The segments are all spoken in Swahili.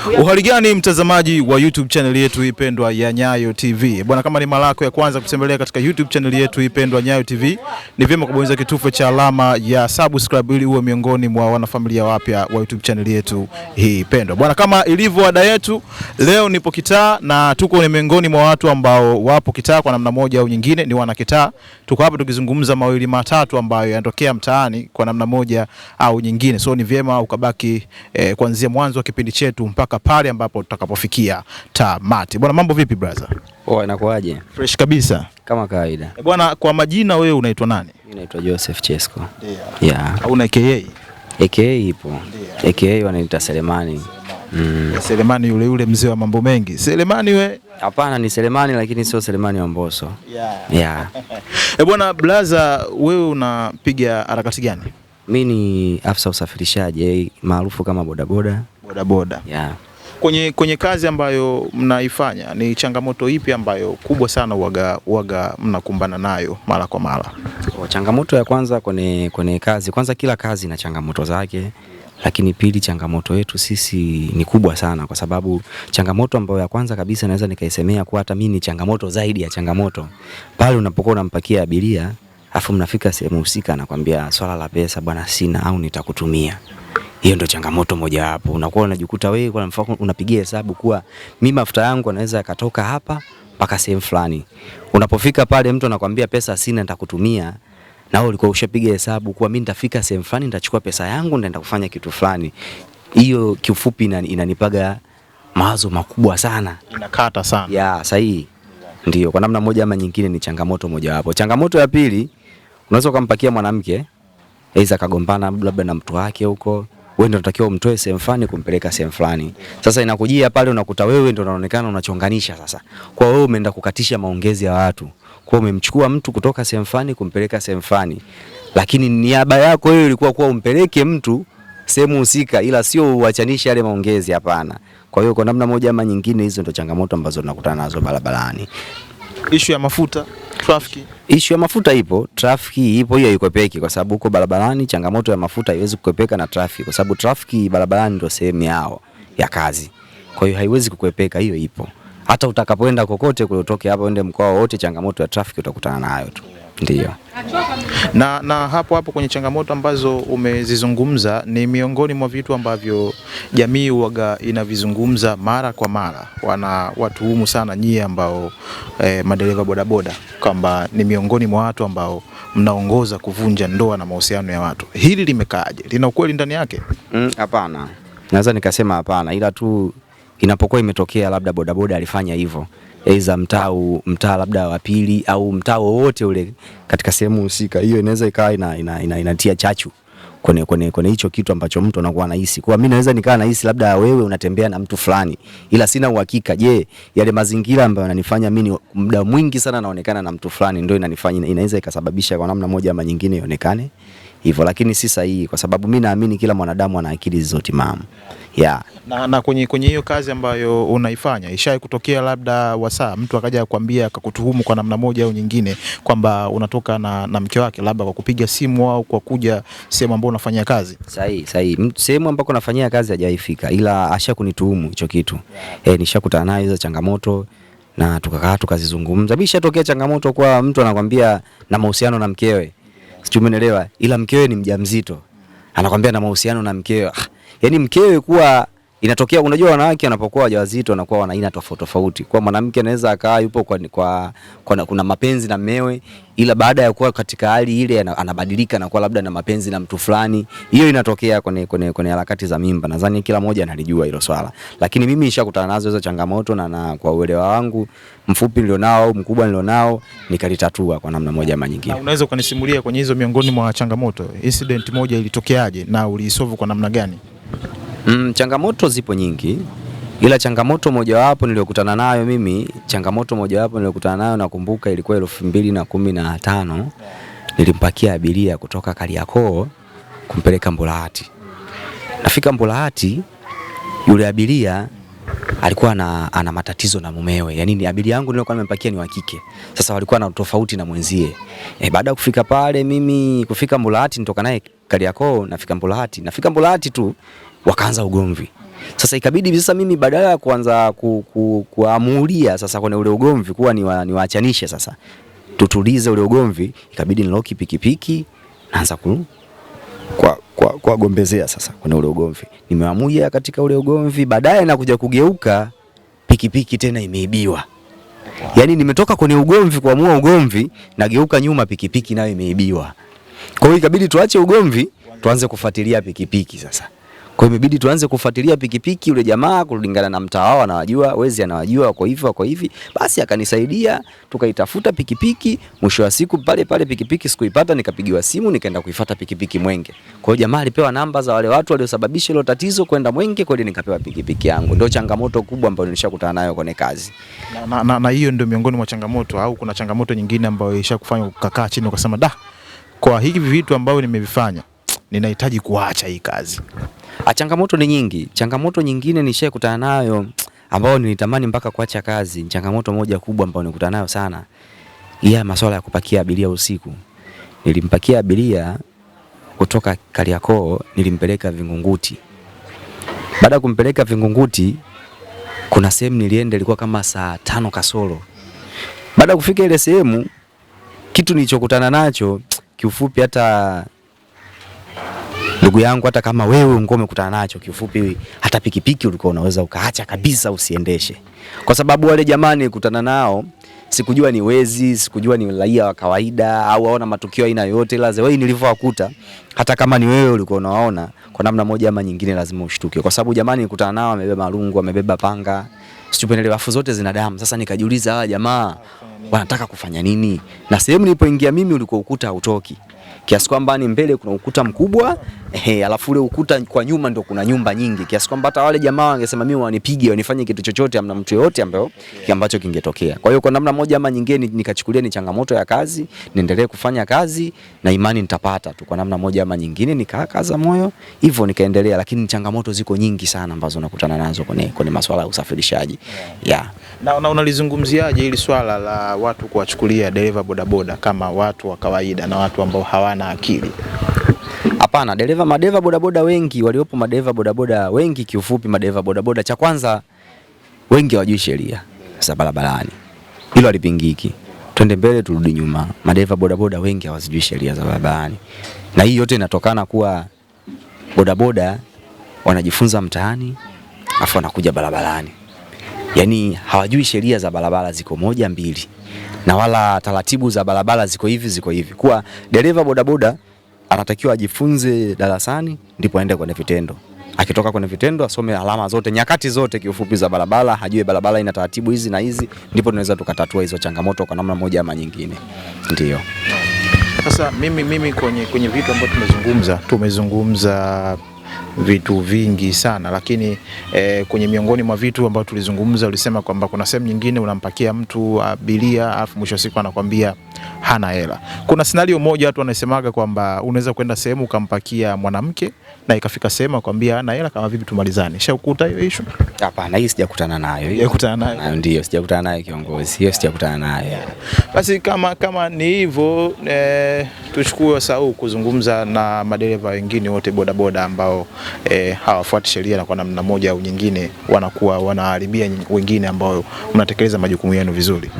Uhali gani mtazamaji wa YouTube channel yetu ipendwa ya Nyayo TV. Bwana, kama ni mara yako ya kwanza kutembelea katika YouTube channel yetu ipendwa Nyayo TV, ni vyema kubonyeza kitufe cha alama ya subscribe ili uwe miongoni mwa wanafamilia wapya wa YouTube channel yetu hii ipendwa. Bwana, kama ilivyo ada yetu, leo nipo kitaa na tuko ni miongoni mwa watu ambao wapo kitaa kwa namna moja au nyingine, ni wana kitaa. Tuko hapa tukizungumza mawili matatu ambayo yanatokea mtaani kwa namna moja au nyingine. So ni vyema ukabaki kuanzia mwanzo wa kipindi chetu mpaka pale ambapo tutakapofikia tamati. Bwana, mambo vipi brother? Poa, inakuaje? Fresh kabisa. Kama kawaida. Bwana, kwa majina wewe unaitwa nani? Mimi naitwa Joseph Chesko. Yeah. Au una AKA? AKA ipo. AKA wanaita Selemani. Selemani yule mzee wa mambo mengi. Selemani we? Hapana, ni Selemani lakini sio Selemani wa Mbosso. Yeah. Bwana brother, wewe unapiga harakati gani? Mimi ni afisa usafirishaji maarufu kama bodaboda. Bodaboda. Yeah. Kwenye kazi ambayo mnaifanya, ni changamoto ipi ambayo kubwa sana waga mnakumbana nayo mara kwa mara? Changamoto ya kwanza kwenye kazi, kwanza kila kazi na changamoto zake, lakini pili changamoto yetu sisi ni kubwa sana, kwa sababu changamoto ambayo ya kwanza kabisa naweza nikaisemea kwa hata mimi ni changamoto zaidi ya changamoto. Pale unapokuwa unampakia abiria, afu mnafika sehemu husika anakuambia swala la pesa bwana sina au nitakutumia. Hiyo ndio changamoto moja hapo. Unakuwa unajikuta wewe kwa mfano unapigia hesabu kuwa mimi mafuta yangu anaweza yakatoka hapa mpaka sehemu fulani. Unapofika pale mtu anakuambia pesa sina nitakutumia, na wewe ulikuwa ushapiga hesabu kuwa mimi nitafika sehemu fulani nitachukua pesa yangu nitaenda kufanya kitu fulani. Hiyo kiufupi inanipaga mawazo makubwa sana. Inakata sana. Ya, sahihi. Ndio, kwa namna moja ama nyingine ni changamoto moja hapo. Changamoto ya pili, unaweza kumpakia mwanamke aidha kagombana labda na mtu wake huko, wewe ndio unatakiwa umtoe sehemu fulani kumpeleka sehemu fulani. Sasa inakujia pale unakuta wewe ndio unaonekana unachonganisha sasa. Kwa wewe umeenda kukatisha maongezi ya watu. Kwa umemchukua mtu kutoka sehemu fulani kumpeleka sehemu fulani. Lakini niaba yako wewe ilikuwa kuwa umpeleke mtu sehemu husika, ila sio uachanishe yale maongezi, hapana. Kwa hiyo kwa namna moja ama nyingine hizo ndio changamoto ambazo tunakutana nazo barabarani. Issue ya mafuta, traffic. Issue ya mafuta ipo, traffic ipo, hiyo ikwepeki kwa sababu huko barabarani changamoto ya mafuta haiwezi kukwepeka na traffic, kwa sababu traffic barabarani ndio sehemu yao ya kazi. Kwa hiyo haiwezi kukwepeka, hiyo ipo. Hata utakapoenda kokote kule, utoke hapa uende mkoa wote, changamoto ya traffic utakutana nayo tu. Ndio. Na hapo kwenye changamoto ambazo umezizungumza, ni miongoni mwa vitu ambavyo jamii waga inavizungumza mara kwa mara. Watuhumu sana nyie ambao madereva bodaboda kwamba ni miongoni mwa watu ambao mnaongoza kuvunja ndoa na mahusiano ya watu. Hili limekaaje? Lina ukweli ndani yake? Hapana. Naweza nikasema hapana, ila tu inapokuwa imetokea labda bodaboda alifanya hivyo, aidha mtaa labda wa pili au mtaa wote ule katika sehemu husika, hiyo inaweza ikawa inatia chachu kwenye hicho kitu ambacho mtu anakuwa anahisi. Kwa mimi naweza nikaa nahisi labda wewe unatembea na mtu fulani, ila sina uhakika je yale mazingira ambayo yananifanya mimi muda mwingi sana naonekana na mtu fulani ndio inaweza ikasababisha kwa namna moja ama nyingine ionekane hivyo, lakini si sahihi, kwa sababu mimi naamini kila mwanadamu ana akili zote mama. Yeah. Na kwenye hiyo kazi ambayo unaifanya, ishai kutokea labda wasaa mtu akaja kukwambia akakutuhumu kwa namna moja au nyingine kwamba unatoka na mke wake, labda kwa kupiga simu au kwa kuja sehemu ambayo unafanyia kazi? Sahihi. Sehemu ambako nafanyia kazi hajaifika, ila ashakunituhumu hicho kitu. Nishakutana nayo hizo changamoto na tukakaa tukazizungumza. Bisha tokea changamoto kwa mtu anakuambia na mahusiano na mkewe. Sijui umeelewa, ila mkewe ni mjamzito. Anakuambia na mahusiano na mkewe. Yaani mkewe kuwa inatokea, unajua wanawake wanapokuwa wajawazito wanakuwa wana aina tofauti. Kwa mwanamke anaweza akaa yupo kuna mapenzi na mmewe, ila baada ya kuwa katika hali ile anabadilika na kuwa labda na mapenzi na mtu fulani. Hiyo inatokea kwenye harakati za mimba. Nadhani kila mmoja analijua hilo swala. Lakini mimi nishakutana nazo hizo changamoto na kwa uelewa wangu mfupi nilionao au mkubwa nilionao nikalitatua kwa namna moja ama nyingine. Unaweza kunisimulia kwenye hizo miongoni mwa changamoto, incident moja ilitokeaje na uliisolve kwa namna gani? Changamoto zipo nyingi, ila changamoto mojawapo niliyokutana nayo nakumbuka ilikuwa 2015. Nilimpakia abiria kutoka Kariakoo kumpeleka Mbulahati. Nafika Mbulahati, yule abiria alikuwa ana matatizo na mumewe. Yaani abiria yangu nilikuwa nimempakia ni wa kike. Sasa walikuwa na tofauti na mwenzie. Baada ya kufika pale mimi kufika Mbulahati, nitoka naye Kariakoo nafika Mbulahati tu wakaanza ugomvi. Sasa ikabidi sasa mimi badala ya kuanza kuamulia sasa kwenye ule ugomvi kuwa niwaachanishe sasa, tutulize ule ugomvi, ikabidi niloki pikipiki naanza kwa gombezea sasa kwenye ule ugomvi. Nimeamulia katika ule ugomvi, baadaye na kuja kugeuka pikipiki tena imeibiwa. Yaani nimetoka kwenye ugomvi kuamua ugomvi, nageuka nyuma pikipiki nayo imeibiwa. Kwa hiyo ikabidi tuache ugomvi, tuanze kufuatilia pikipiki sasa. Kwa hiyo imebidi tuanze kufuatilia pikipiki, yule jamaa kulingana na mtaa wao anawajua, wezi anawajua wako hivi. Basi akanisaidia, tukaitafuta pikipiki, mwisho wa siku pale pikipiki sikuipata, nikapigiwa simu nikaenda kuifuata pikipiki Mwenge. Kwa hiyo jamaa alipewa namba za wale watu waliosababisha hilo tatizo kwenda Mwenge, kweli nikapewa pikipiki yangu. Ndio changamoto kubwa ambayo nilishakutana nayo kwenye kazi. Na hiyo ndio miongoni mwa changamoto, au kuna changamoto nyingine ambayo ilishakufanya ukakaa chini ukasema da, kwa hivi vitu ambavyo nimevifanya ninahitaji kuacha hii kazi? Changamoto ni nyingi. Changamoto nyingine nishakutana nayo ambao nilitamani mpaka kuacha kazi. Changamoto moja kubwa ambayo nilikutana nayo sana, masuala ya kupakia abiria usiku. Nilimpakia abiria kutoka Kariakoo, nilimpeleka Vingunguti. Baada ya kumpeleka Vingunguti, kuna sehemu nilienda ilikuwa kama saa 5 kasoro. Baada ya kufika ile sehemu, kitu nilichokutana nacho kiufupi, hata ndugu yangu, hata kama wewe ungome umekutana nacho, kiufupi hata pikipiki ulikuwa unaweza ukaacha kabisa usiendeshe. Kwa sababu wale jamani kutana nao, sikujua ni wezi, sikujua ni raia wa kawaida au waona matukio aina yoyote, lazima wewe nilivyowakuta, hata kama ni wewe ulikuwa unaona, kwa namna moja ama nyingine lazima ushtuke. Kwa sababu jamani nilikutana nao wamebeba marungu, wamebeba panga, sichupenelewa, afu zote zina damu. Sasa nikajiuliza hawa jamaa wanataka kufanya nini? Na sehemu nilipoingia mimi ulikuwa ukuta hautoki, kiasi kwamba ni mbele kuna ukuta mkubwa, alafu ule ukuta kwa nyuma ndio kuna nyumba nyingi, kiasi kwamba hata wale jamaa wangesema mimi wanipige wanifanye kitu chochote, amna mtu yote ambacho kingetokea. Kwa hiyo kwa namna moja ama nyingine nikachukulia ni changamoto ya kazi, niendelee kufanya kazi na imani nitapata tu. Kwa namna moja ama nyingine nikakaza moyo, hivyo nikaendelea, lakini changamoto ziko nyingi sana ambazo nakutana nazo kwenye masuala ya usafirishaji. Na unalizungumziaje hili swala la watu kuwachukulia dereva bodaboda kama watu wa kawaida na watu ambao hawana akili? Hapana, madereva bodaboda wengi waliopo, madereva bodaboda wengi kiufupi, madereva bodaboda cha kwanza wengi hawajui sheria za barabarani. Hilo halipingiki. Twende mbele turudi nyuma. Madereva bodaboda wengi hawajui sheria za barabarani. Na hii yote inatokana kuwa bodaboda wanajifunza mtaani afu wanakuja barabarani. Yaani hawajui sheria za barabara ziko 1 2, na wala taratibu za barabara ziko hivi. Kwa dereva bodaboda anatakiwa ajifunze darasani ndipo aende kwenye vitendo. Akitoka kwenye vitendo asome alama zote, nyakati zote kiufupi za barabara, hajue barabara ina taratibu hizi na hizi, ndipo tunaweza tukatatua hizo changamoto kwa namna moja ama nyingine. Ndio. Sasa mimi kwenye vitu ambavyo tumezungumza vitu vingi sana, lakini kwenye miongoni mwa vitu ambavyo tulizungumza ulisema kwamba kuna sehemu nyingine unampakia mtu abiria afu mwisho siku anakuambia hana hela. Kuna scenario moja watu wanasemaga kwamba unaweza kwenda sehemu ukampakia mwanamke na ikafika sehemu akwambia hana hela, kama vipi tumalizane. Shakukuta hiyo issue? Hapana, hii sijakutana nayo. Ndio, sijakutana nayo kiongozi. Hiyo sijakutana nayo. Basi kama ni hivyo, tuchukue sau kuzungumza na madereva wengine wote bodaboda ambao hawafuati sheria na kwa namna moja au nyingine wanakuwa wanaharibia wengine ambao mnatekeleza majukumu yenu vizuri.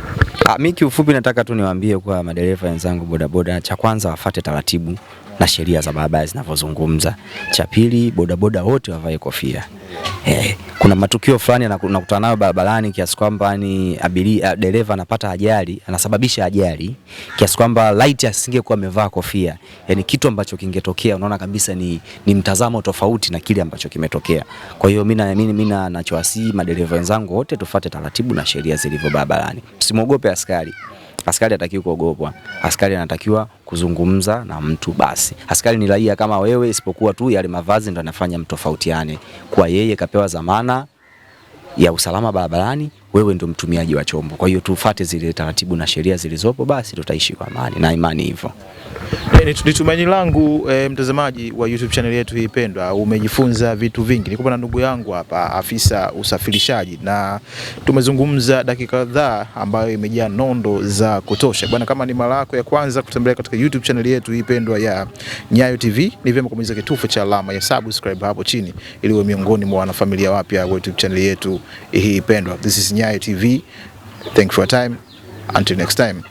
Mimi kiufupi nataka tu niwaambie kwa madereva wenzangu bodaboda, cha kwanza wafuate taratibu na sheria za barabara zinavyozungumza. Cha pili, bodaboda wote wavae kofia. Kuna matukio fulani nakutana nayo barabarani kiasi kwamba ni dereva anapata ajali, anasababisha ajali kiasi kwamba light asingekuwa amevaa kofia. Yaani kitu ambacho kingetokea unaona kabisa ni mtazamo tofauti na kile ambacho kimetokea. Kwa hiyo mimi nachoasi madereva wenzangu wote tufuate taratibu na sheria zilivyo barabarani. Usimwogope askari. Askari hatakiwi kuogopwa. Askari anatakiwa kuzungumza na mtu basi. Askari ni raia kama wewe, isipokuwa tu yale mavazi ndio yanafanya mtofautiane. Kwa yeye kapewa dhamana ya usalama barabarani, wewe ndio mtumiaji wa chombo. Kwa hiyo tufuate zile taratibu na sheria zilizopo, basi tutaishi kwa amani na imani hivyo. Ni tumaini langu mtazamaji wa YouTube channel yetu hii pendwa, umejifunza vitu vingi. Niko na ndugu yangu hapa, afisa usafirishaji, na tumezungumza dakika kadhaa ambayo imejaa nondo za kutosha. Bwana, kama ni mara yako ya kwanza kutembelea katika YouTube channel yetu hii pendwa ya Nyayo TV, ni vyema kubonyeza kitufe cha alama ya subscribe hapo chini ili uwe miongoni mwa wanafamilia wapya wa YouTube channel yetu hii pendwa. This is Nyayo TV. Thank you for your time. Until next time.